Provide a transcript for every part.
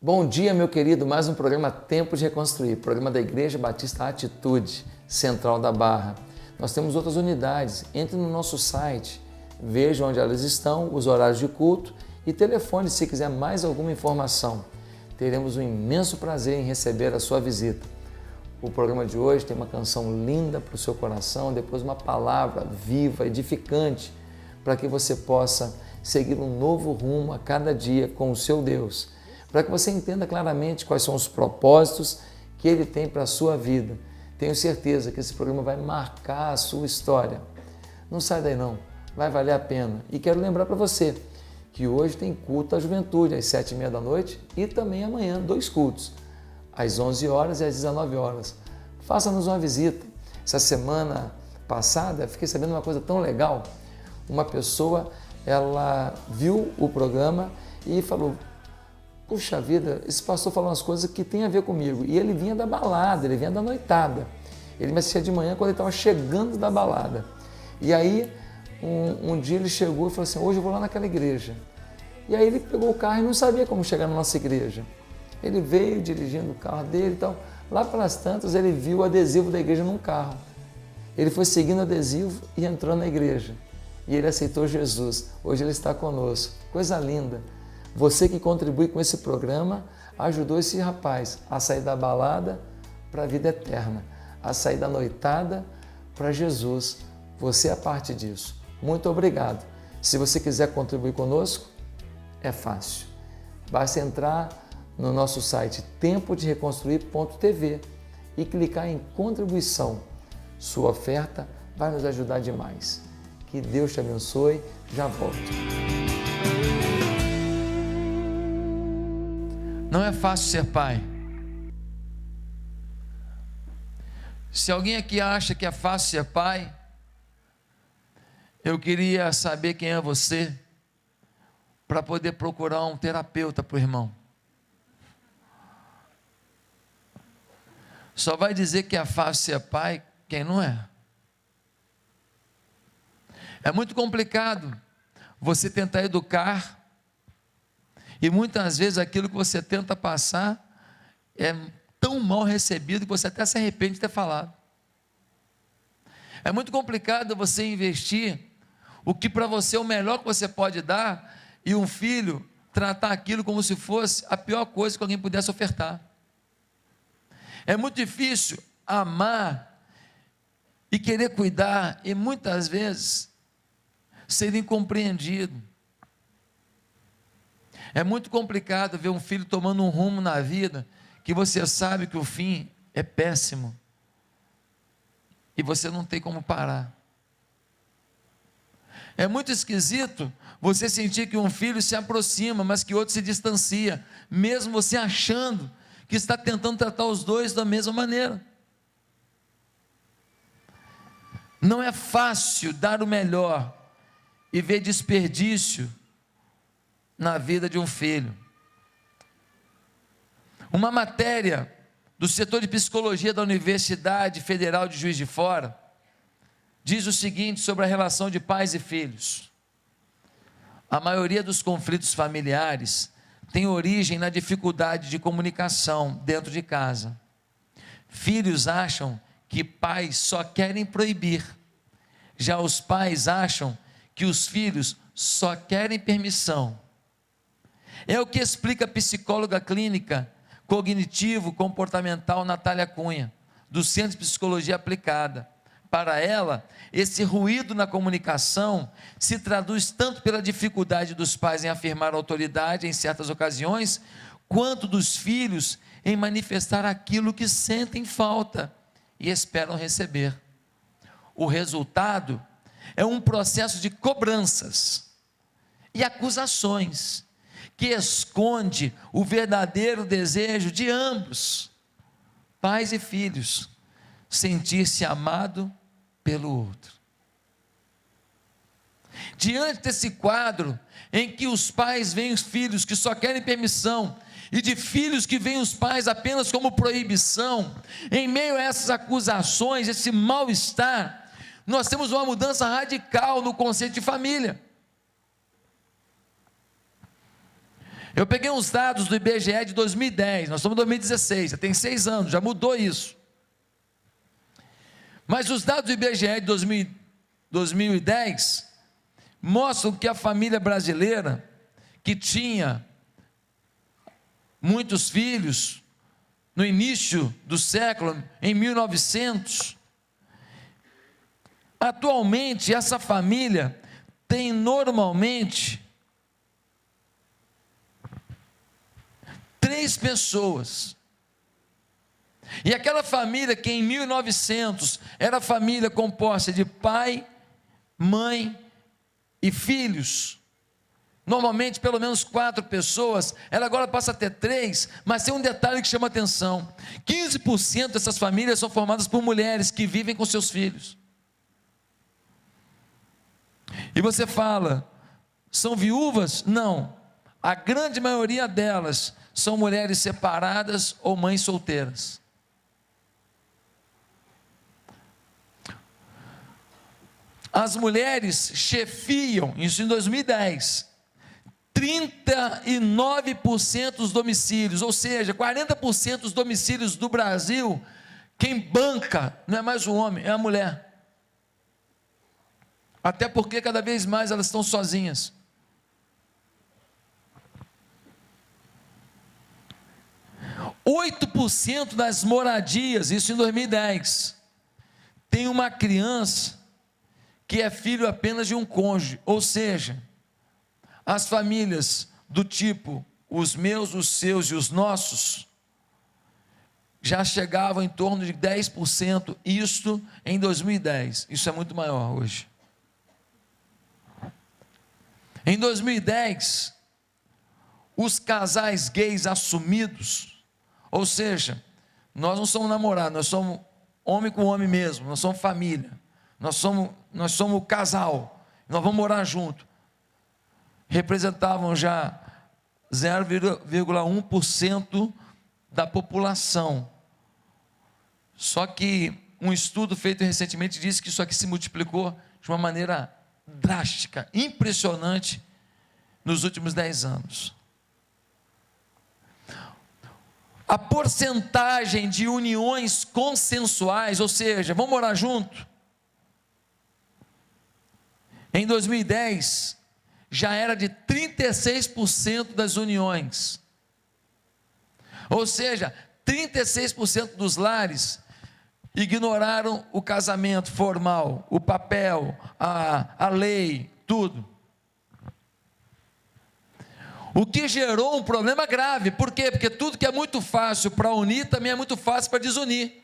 Bom dia, meu querido, mais um programa Tempo de Reconstruir, programa da Igreja Batista Atitude, Central da Barra. Nós temos outras unidades, entre no nosso site, veja onde elas estão, os horários de culto e telefone se quiser mais alguma informação. Teremos um imenso prazer em receber a sua visita. O programa de hoje tem uma canção linda para o seu coração, depois uma palavra viva, edificante, para que você possa seguir um novo rumo a cada dia com o seu Deus, para que você entenda claramente quais são os propósitos que Ele tem para a sua vida. Tenho certeza que esse programa vai marcar a sua história. Não sai daí não, vai valer a pena. E quero lembrar para você que hoje tem culto à juventude, às 7h30 da noite e também amanhã 2 cultos, às 11 horas e às 19 horas. Faça-nos uma visita. Essa semana passada, fiquei sabendo uma coisa tão legal. Uma pessoa, ela viu o programa e falou: puxa vida, esse pastor falou umas coisas que tem a ver comigo. E ele vinha da balada, ele vinha da noitada. Ele me assistia de manhã quando ele estava chegando da balada. E aí, um dia ele chegou e falou assim: hoje eu vou lá naquela igreja. E aí ele pegou o carro e não sabia como chegar na nossa igreja. Ele veio dirigindo o carro dele e tal. Lá pelas tantas, ele viu o adesivo da igreja num carro. Ele foi seguindo o adesivo e entrou na igreja. E ele aceitou Jesus. Hoje ele está conosco. Coisa linda. Você que contribui com esse programa ajudou esse rapaz a sair da balada para a vida eterna, a sair da noitada para Jesus. Você é parte disso. Muito obrigado. Se você quiser contribuir conosco, é fácil. Basta entrar no nosso site tempodereconstruir.tv e clicar em contribuição. Sua oferta vai nos ajudar demais. Que Deus te abençoe. Já volto. Não é fácil ser pai. Se alguém aqui acha que é fácil ser pai, eu queria saber quem é você para poder procurar um terapeuta para o irmão. Só vai dizer que é fácil ser pai quem não é. É muito complicado você tentar educar e muitas vezes aquilo que você tenta passar é tão mal recebido que você até se arrepende de ter falado. É muito complicado você investir o que para você é o melhor que você pode dar e um filho tratar aquilo como se fosse a pior coisa que alguém pudesse ofertar. É muito difícil amar e querer cuidar e muitas vezes ser incompreendido. É muito complicado ver um filho tomando um rumo na vida que você sabe que o fim é péssimo e você não tem como parar. É muito esquisito você sentir que um filho se aproxima, mas que outro se distancia, mesmo você achando que está tentando tratar os dois da mesma maneira. Não é fácil dar o melhor e ver desperdício na vida de um filho. Uma matéria do setor de psicologia da Universidade Federal de Juiz de Fora diz o seguinte sobre a relação de pais e filhos: a maioria dos conflitos familiares tem origem na dificuldade de comunicação dentro de casa. Filhos acham que pais só querem proibir, já os pais acham que os filhos só querem permissão. É o que explica a psicóloga clínica cognitivo-comportamental Natália Cunha, do Centro de Psicologia Aplicada. Para ela, esse ruído na comunicação se traduz tanto pela dificuldade dos pais em afirmar autoridade em certas ocasiões, quanto dos filhos em manifestar aquilo que sentem falta e esperam receber. O resultado é um processo de cobranças e acusações que esconde o verdadeiro desejo de ambos, pais e filhos, sentir-se amado pelo outro. Diante desse quadro em que os pais veem os filhos que só querem permissão e de filhos que veem os pais apenas como proibição, em meio a essas acusações, esse mal-estar, nós temos uma mudança radical no conceito de família. Eu peguei uns dados do IBGE de 2010, nós estamos em 2016, já tem 6 anos, já mudou isso. Mas os dados do IBGE de 2010 mostram que a família brasileira, que tinha muitos filhos, no início do século, em 1900, atualmente essa família tem normalmente 3 pessoas. E aquela família que em 1900 era família composta de pai, mãe e filhos, normalmente pelo menos 4 pessoas, ela agora passa a ter 3, mas tem um detalhe que chama atenção: 15% dessas famílias são formadas por mulheres que vivem com seus filhos. E você fala, são viúvas? Não, a grande maioria delas são mulheres separadas ou mães solteiras. As mulheres chefiam, isso em 2010, 39% dos domicílios, ou seja, 40% dos domicílios do Brasil, quem banca não é mais o homem, é a mulher. Até porque cada vez mais elas estão sozinhas. ,8% das moradias, isso em 2010, tem uma criança que é filho apenas de um cônjuge, ou seja, as famílias do tipo os meus, os seus e os nossos, já chegavam em torno de 10%, isto em 2010, isso é muito maior hoje. Em 2010, os casais gays assumidos, ou seja, nós não somos namorados, nós somos homem com homem mesmo, nós somos família, nós somos casal, nós vamos morar junto, representavam já 0,1% da população. Só que um estudo feito recentemente disse que isso aqui se multiplicou de uma maneira drástica, impressionante, nos últimos 10 anos. A porcentagem de uniões consensuais, ou seja, vamos morar junto, em 2010, já era de 36% das uniões. Ou seja, 36% dos lares ignoraram o casamento formal, o papel, a lei, tudo. O que gerou um problema grave. Por quê? Porque tudo que é muito fácil para unir, também é muito fácil para desunir.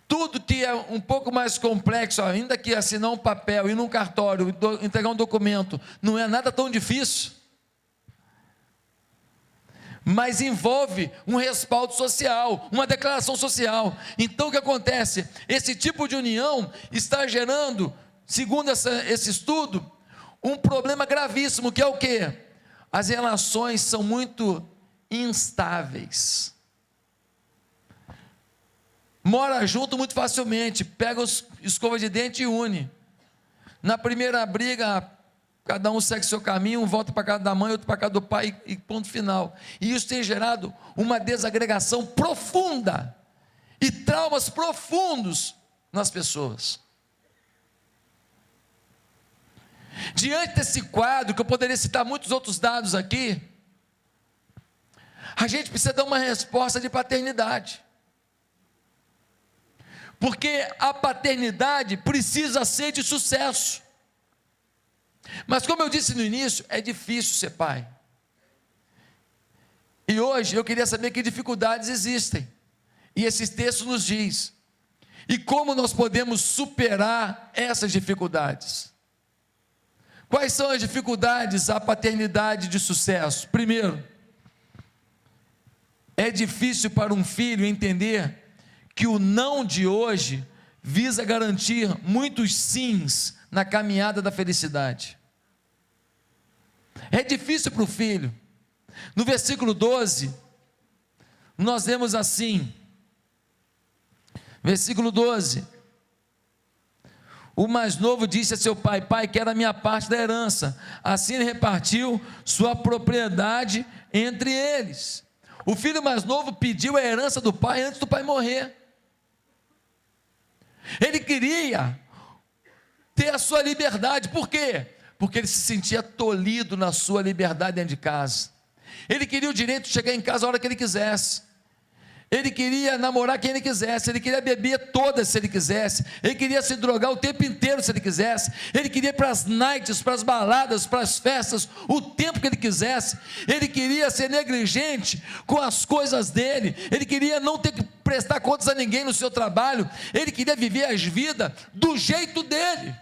Tudo que é um pouco mais complexo, ainda que assinar um papel, ir num cartório, entregar um documento, não é nada tão difícil, mas envolve um respaldo social, uma declaração social. Então o que acontece? Esse tipo de união está gerando, segundo esse estudo, um problema gravíssimo, que é o quê? As relações são muito instáveis. Mora junto muito facilmente, pega escova de dente e une. Na primeira briga, cada um segue seu caminho, um volta para casa da mãe, outro para casa do pai, e ponto final. E isso tem gerado uma desagregação profunda e traumas profundos nas pessoas. Diante desse quadro, que eu poderia citar muitos outros dados aqui, a gente precisa dar uma resposta de paternidade. Porque a paternidade precisa ser de sucesso. Mas como eu disse no início, é difícil ser pai. E hoje eu queria saber que dificuldades existem. E esse texto nos diz. E como nós podemos superar essas dificuldades? Quais são as dificuldades à paternidade de sucesso? Primeiro, é difícil para um filho entender que o não de hoje visa garantir muitos sims na caminhada da felicidade. É difícil para o filho. No versículo 12, nós lemos assim, versículo 12: O mais novo disse a seu pai: pai, quero a minha parte da herança. Assim ele repartiu sua propriedade entre eles. O filho mais novo pediu a herança do pai antes do pai morrer. Ele queria ter a sua liberdade. Por quê? Porque ele se sentia tolhido na sua liberdade dentro de casa. Ele queria o direito de chegar em casa a hora que ele quisesse. Ele queria namorar quem ele quisesse, ele queria beber todas se ele quisesse, ele queria se drogar o tempo inteiro se ele quisesse, ele queria ir para as nights, para as baladas, para as festas, o tempo que ele quisesse, ele queria ser negligente com as coisas dele, ele queria não ter que prestar contas a ninguém no seu trabalho, ele queria viver as vidas do jeito dele.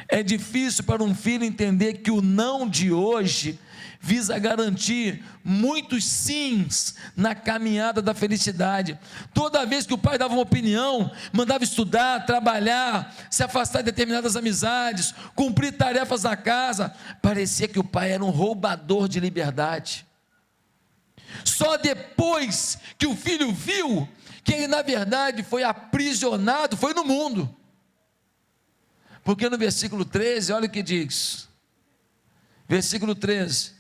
É difícil para um filho entender que o não de hoje visa garantir muitos sims na caminhada da felicidade. Toda vez que o pai dava uma opinião, mandava estudar, trabalhar, se afastar de determinadas amizades, cumprir tarefas da casa, parecia que o pai era um roubador de liberdade. Só depois que o filho viu que ele na verdade foi aprisionado, foi no mundo. Porque no versículo 13, olha o que diz, versículo 13: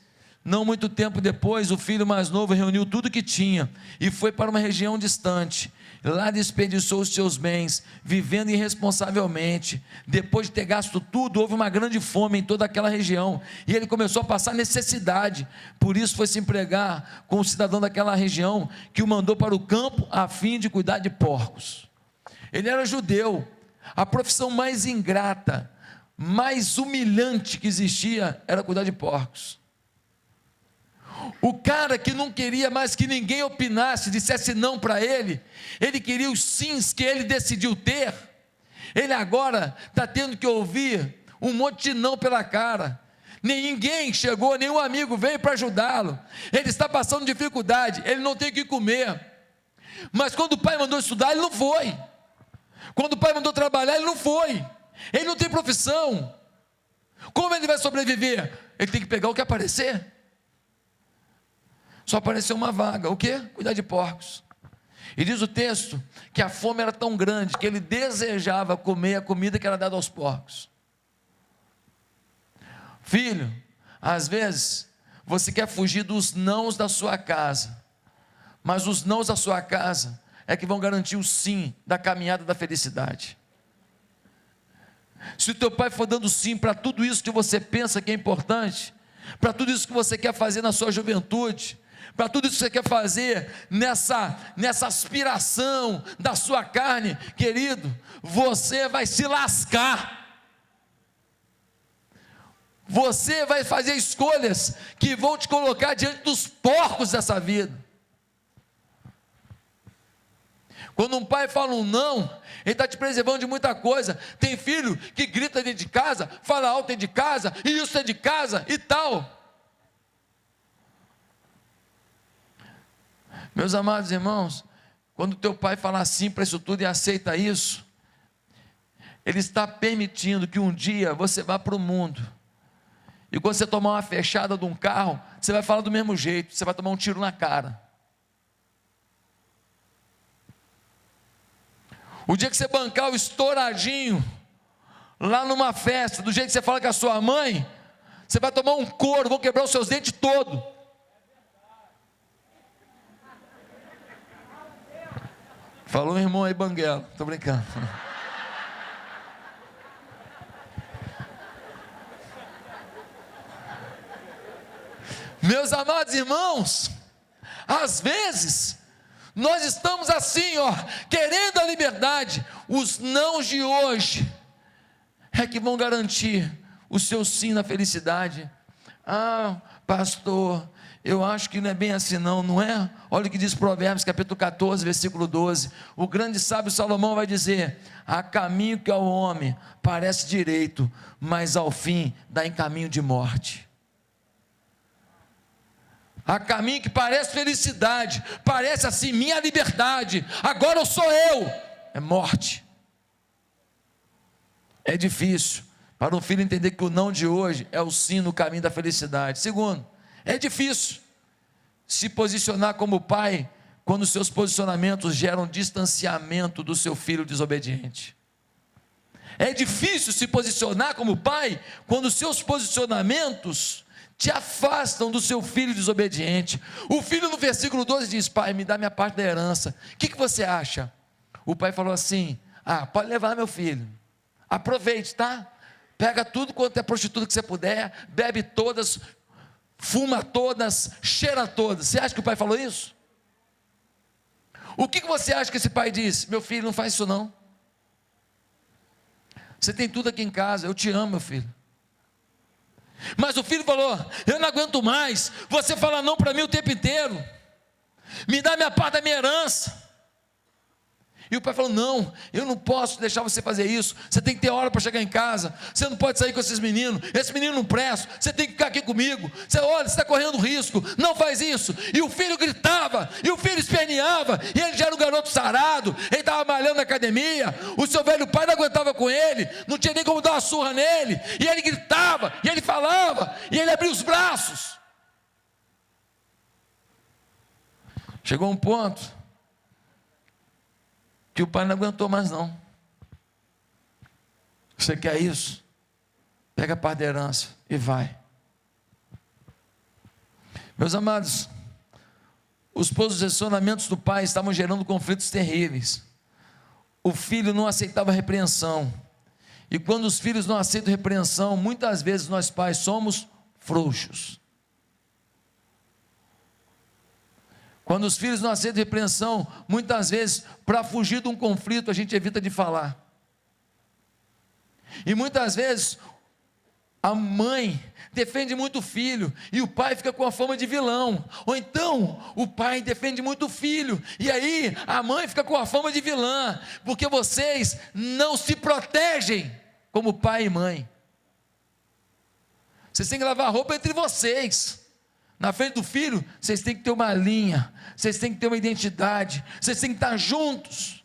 não muito tempo depois, o filho mais novo reuniu tudo que tinha e foi para uma região distante. Lá desperdiçou os seus bens, vivendo irresponsavelmente. Depois de ter gasto tudo, houve uma grande fome em toda aquela região e ele começou a passar necessidade. Por isso foi se empregar com o cidadão daquela região, que o mandou para o campo a fim de cuidar de porcos. Ele era judeu. A profissão mais ingrata, mais humilhante que existia era cuidar de porcos. O cara que não queria mais que ninguém opinasse, dissesse não para ele, ele queria os sims que ele decidiu ter, ele agora está tendo que ouvir um monte de não pela cara. Ninguém chegou, nenhum amigo veio para ajudá-lo, ele está passando dificuldade, ele não tem o que comer, mas quando o pai mandou estudar, ele não foi. Quando o pai mandou trabalhar, ele não foi. Ele não tem profissão. Como ele vai sobreviver? Ele tem que pegar o que aparecer. Só apareceu uma vaga. O quê? Cuidar de porcos. E diz o texto que a fome era tão grande que ele desejava comer a comida que era dada aos porcos. Filho, às vezes você quer fugir dos nãos da sua casa, mas os nãos da sua casa é que vão garantir o sim da caminhada da felicidade. Se o teu pai for dando sim para tudo isso que você pensa que é importante, para tudo isso que você quer fazer na sua juventude, para tudo isso que você quer fazer nessa aspiração da sua carne, querido, você vai se lascar. Você vai fazer escolhas que vão te colocar diante dos porcos dessa vida. Quando um pai fala um não, ele está te preservando de muita coisa. Tem filho que grita dentro de casa, fala alto dentro de casa, e isso é de casa e tal. Meus amados irmãos, quando teu pai fala sim para isso tudo e aceita isso, ele está permitindo que um dia você vá para o mundo, e quando você tomar uma fechada de um carro, você vai falar do mesmo jeito, você vai tomar um tiro na cara. O dia que você bancar o estouradinho, lá numa festa, do jeito que você fala com a sua mãe, você vai tomar um couro, vão quebrar os seus dentes todos. Falou um irmão aí, banguela, estou brincando. Meus amados irmãos, às vezes, nós estamos assim, querendo a liberdade. Os nãos de hoje é que vão garantir o seu sim na felicidade. Ah, pastor, eu acho que não é bem assim não é? Olha o que diz Provérbios capítulo 14, versículo 12, o grande sábio Salomão vai dizer: há caminho que ao homem parece direito, mas ao fim dá em caminho de morte. Há caminho que parece felicidade, parece assim, minha liberdade, agora eu sou eu, é morte. É difícil para um filho entender que o não de hoje é o sim no caminho da felicidade. Segundo, é difícil se posicionar como pai quando seus posicionamentos geram distanciamento do seu filho desobediente. É difícil se posicionar como pai quando seus posicionamentos te afastam do seu filho desobediente. O filho no versículo 12 diz: pai, me dá minha parte da herança. O que você acha? O pai falou assim: pode levar, meu filho, aproveite, tá? Pega tudo quanto é prostituta que você puder, bebe todas, fuma todas, cheira todas. Você acha que o pai falou isso? O que você acha que esse pai disse? Meu filho, não faz isso não. Você tem tudo aqui em casa, eu te amo, meu filho. Mas o filho falou: eu não aguento mais, você fala não para mim o tempo inteiro, me dá minha parte da minha herança. E o pai falou: não, eu não posso deixar você fazer isso, você tem que ter hora para chegar em casa, você não pode sair com esses meninos, esse menino não presta, você tem que ficar aqui comigo, você está correndo risco, não faz isso. E o filho gritava, e o filho esperneava, e ele já era um garoto sarado, ele estava malhando na academia, o seu velho pai não aguentava com ele, não tinha nem como dar uma surra nele, e ele gritava, e ele falava, e ele abria os braços. Chegou um ponto que o pai não aguentou mais não. Você quer isso? Pega a parte da herança e vai. Meus amados, os posicionamentos do pai estavam gerando conflitos terríveis. O filho não aceitava repreensão, e quando os filhos não aceitam repreensão, muitas vezes nós pais somos frouxos. Quando os filhos não aceitam repreensão, muitas vezes, para fugir de um conflito, a gente evita de falar. E muitas vezes, a mãe defende muito o filho, e o pai fica com a fama de vilão. Ou então, o pai defende muito o filho, e aí a mãe fica com a fama de vilã, porque vocês não se protegem como pai e mãe. Vocês têm que lavar roupa entre vocês. Na frente do filho, vocês têm que ter uma linha, vocês têm que ter uma identidade, vocês têm que estar juntos.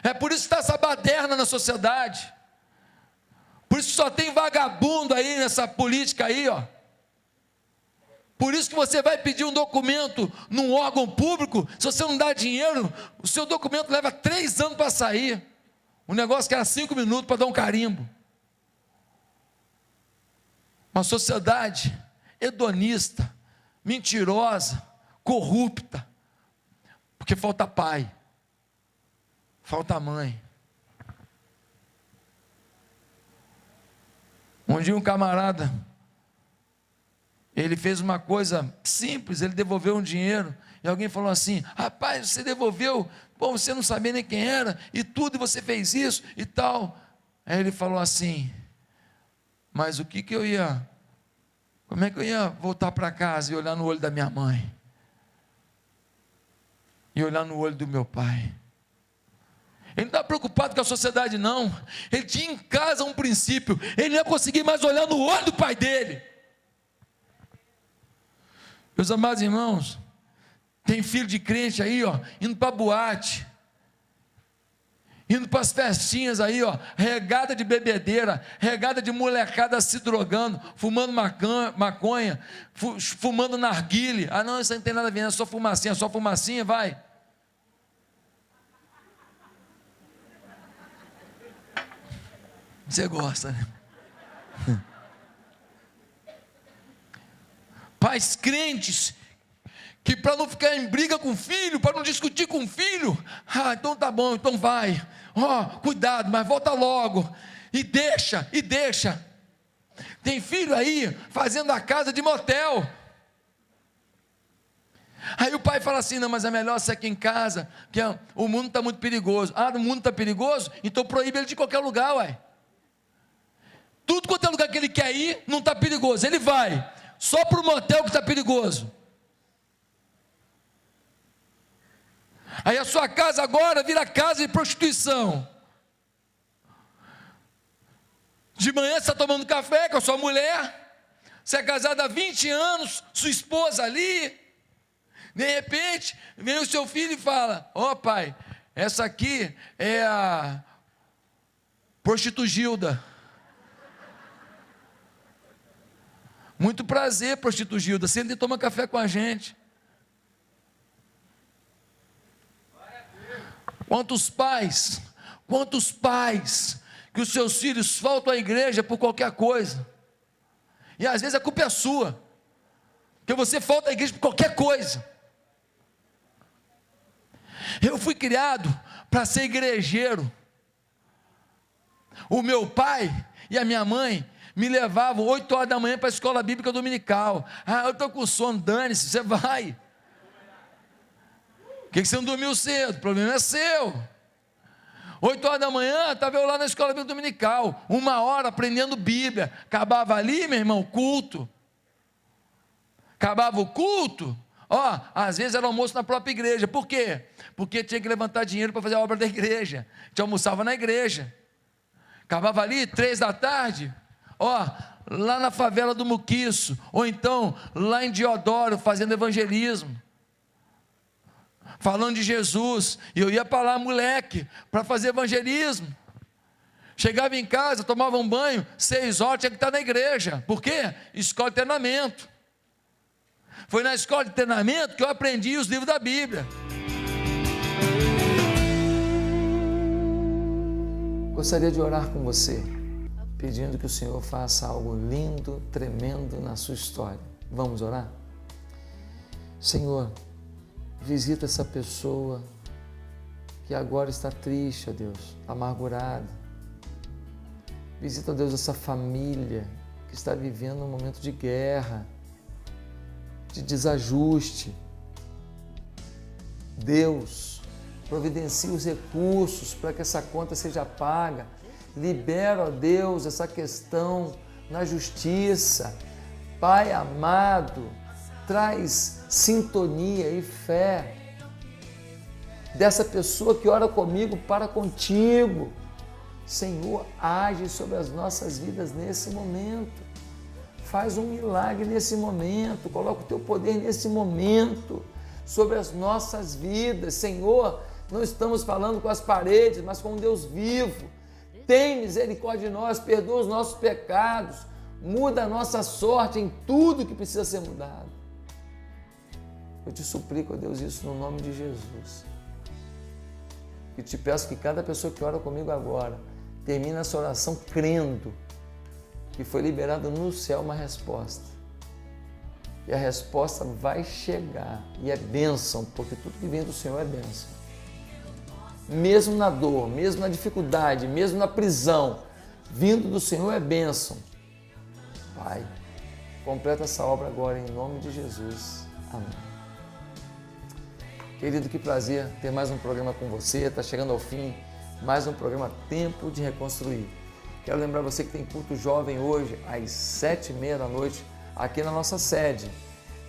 É por isso que está essa baderna na sociedade, por isso que só tem vagabundo aí nessa política aí, ó. Por isso que você vai pedir um documento num órgão público, se você não dá dinheiro, o seu documento leva 3 anos para sair, um negócio que era 5 minutos para dar um carimbo. Uma sociedade hedonista, mentirosa, corrupta, porque falta pai, falta mãe. Um dia um camarada, ele fez uma coisa simples, ele devolveu um dinheiro, e alguém falou assim: rapaz, você devolveu, bom, você não sabia nem quem era, e tudo, e você fez isso, e tal. Aí ele falou assim: mas o que eu ia... Como é que eu ia voltar para casa e olhar no olho da minha mãe? E olhar no olho do meu pai? Ele não estava preocupado com a sociedade não. Ele tinha em casa um princípio. Ele não ia conseguir mais olhar no olho do pai dele. Meus amados irmãos, tem filho de crente aí, ó, indo para boate, indo para as festinhas aí, ó, regada de bebedeira, regada de molecada se drogando, fumando maconha, fumando narguile. Não, isso aí não tem nada a ver, é só fumacinha, vai. Você gosta, né? Pais crentes, que para não ficar em briga com o filho, para não discutir com o filho, então tá bom, então vai, cuidado, mas volta logo, e deixa, tem filho aí, fazendo a casa de motel, aí o pai fala assim: não, mas é melhor você aqui em casa, porque o mundo está muito perigoso. O mundo está perigoso? Então proíbe ele de qualquer lugar, ué, tudo quanto é lugar que ele quer ir, não está perigoso, ele vai, só para o motel que está perigoso. Aí a sua casa agora vira casa de prostituição. De manhã você está tomando café com a sua mulher, você é casado há 20 anos, sua esposa ali, de repente vem o seu filho e fala: pai, essa aqui é a prostitugilda. Muito prazer, prostitugilda, senta e toma café com a gente. Quantos pais que os seus filhos faltam à igreja por qualquer coisa, e às vezes a culpa é sua, porque você falta à igreja por qualquer coisa. Eu fui criado para ser igrejeiro. O meu pai e a minha mãe me levavam 8 horas da manhã para a escola bíblica dominical. Eu estou com sono, dane-se, você vai. Por que você não dormiu cedo? O problema é seu. 8 horas da manhã, estava eu lá na escola bíblica dominical, 1 hora aprendendo Bíblia. Acabava ali, meu irmão, culto. Acabava o culto, às vezes era almoço na própria igreja. Por quê? Porque tinha que levantar dinheiro para fazer a obra da igreja. A gente almoçava na igreja. Acabava ali, 3 da tarde, lá na favela do Muquiço, ou então lá em Diodoro, fazendo evangelismo, falando de Jesus. E eu ia para lá, moleque, para fazer evangelismo. Chegava em casa, tomava um banho, 6 horas, tinha que estar na igreja. Por quê? Escola de treinamento. Foi na escola de treinamento que eu aprendi os livros da Bíblia. Gostaria de orar com você, pedindo que o Senhor faça algo lindo, tremendo na sua história. Vamos orar? Senhor, visita essa pessoa que agora está triste, ó Deus, amargurada. Visita, ó Deus, essa família que está vivendo um momento de guerra, de desajuste. Deus, providencie os recursos para que essa conta seja paga. Libera, ó Deus, essa questão na justiça. Pai amado, traz sintonia e fé dessa pessoa que ora comigo para contigo. Senhor, age sobre as nossas vidas nesse momento. Faz um milagre nesse momento. Coloca o teu poder nesse momento sobre as nossas vidas. Senhor, não estamos falando com as paredes, mas com um Deus vivo. Tem misericórdia de nós, perdoa os nossos pecados, muda a nossa sorte em tudo que precisa ser mudado. Eu te suplico, ó Deus, isso no nome de Jesus. E te peço que cada pessoa que ora comigo agora termine essa oração crendo que foi liberada no céu uma resposta. E a resposta vai chegar. E é bênção, porque tudo que vem do Senhor é bênção. Mesmo na dor, mesmo na dificuldade, mesmo na prisão, vindo do Senhor é bênção. Pai, completa essa obra agora em nome de Jesus. Amém. Querido, que prazer ter mais um programa com você. Está chegando ao fim, mais um programa Tempo de Reconstruir. Quero lembrar você que tem culto jovem hoje, às 7h30 da noite, aqui na nossa sede.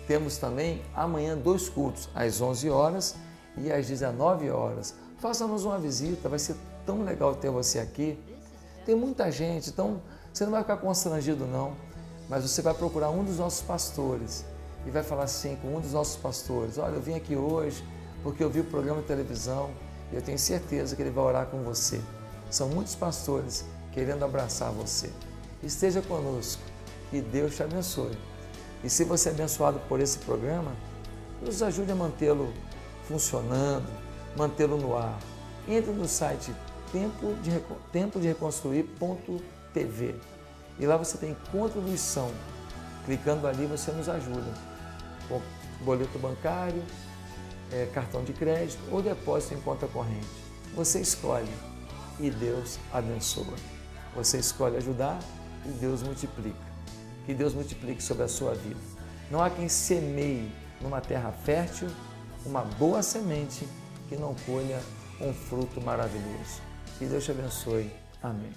Temos também amanhã 2 cultos, às 11 horas e às 19 horas. Faça-nos uma visita, vai ser tão legal ter você aqui. Tem muita gente, então você não vai ficar constrangido não, mas você vai procurar um dos nossos pastores e vai falar assim com um dos nossos pastores: olha, eu vim aqui hoje porque eu vi o programa de televisão e eu tenho certeza que ele vai orar com você. São muitos pastores querendo abraçar você. Esteja conosco, que Deus te abençoe. E se você é abençoado por esse programa, nos ajude a mantê-lo funcionando, mantê-lo no ar. Entre no site tempodereconstruir.tv e lá você tem contribuição. Clicando ali você nos ajuda com boleto bancário, cartão de crédito ou depósito em conta corrente. Você escolhe e Deus abençoa. Você escolhe ajudar e Deus multiplica. Que Deus multiplique sobre a sua vida. Não há quem semeie numa terra fértil uma boa semente que não colha um fruto maravilhoso. Que Deus te abençoe. Amém.